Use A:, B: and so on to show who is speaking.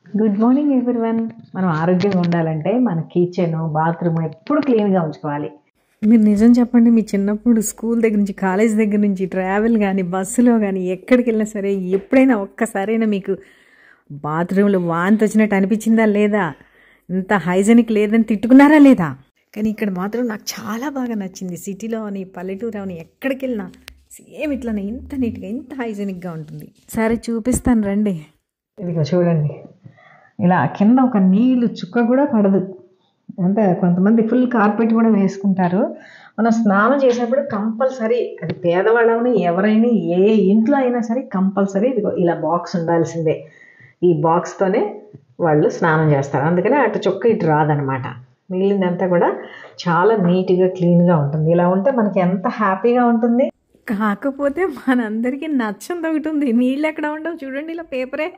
A: Good morning everyone. మనం ఆరోగ్యంగా ఉండాలంటే మన కిచెన్, బాత్రూమ్ ఎప్పుడు క్లీన్గా ఉంచుకోవాలి.
B: మీరు నిజం చెప్పండి, మీ చిన్నప్పుడు స్కూల్ దగ్గర నుంచి కాలేజ్ దగ్గర నుంచి ట్రావెల్ కానీ బస్సులో కానీ ఎక్కడికి వెళ్ళినా సరే ఎప్పుడైనా ఒక్కసారైనా మీకు బాత్రూంలో వాంతి వచ్చినట్టు అనిపించిందా లేదా? ఇంత హైజెనిక్ లేదని తిట్టుకున్నారా లేదా? కానీ ఇక్కడ మాత్రం నాకు చాలా బాగా నచ్చింది. సిటీలో అని పల్లెటూరు అని ఎక్కడికి వెళ్ళినా సేమ్ ఇట్లానే ఇంత నీట్గా ఇంత హైజెనిక్గా ఉంటుంది. సరే చూపిస్తాను రండి.
A: ఇదిగో చూడండి, ఇలా కింద ఒక నీళ్ళు చుక్క కూడా పడదు. అంటే కొంతమంది ఫుల్ కార్పెట్ కూడా వేసుకుంటారు. మనం స్నానం చేసేప్పుడు కంపల్సరీ, అది పేదవాళ్ళని ఎవరైనా ఏ ఇంట్లో అయినా సరే కంపల్సరీ ఇదిగో ఇలా బాక్స్ ఉండాల్సిందే. ఈ బాక్స్తోనే వాళ్ళు స్నానం చేస్తారు. అందుకనే అటు చుక్క ఇటు రాదనమాట. మిగిలిందంతా కూడా చాలా నీట్గా క్లీన్గా ఉంటుంది. ఇలా ఉంటే మనకి ఎంత హ్యాపీగా ఉంటుంది.
B: కాకపోతే మనందరికీ నచ్చంది ఒకటి ఉంది, నీళ్ళు ఎక్కడ ఉండవు చూడండి, ఇలా పేపరే.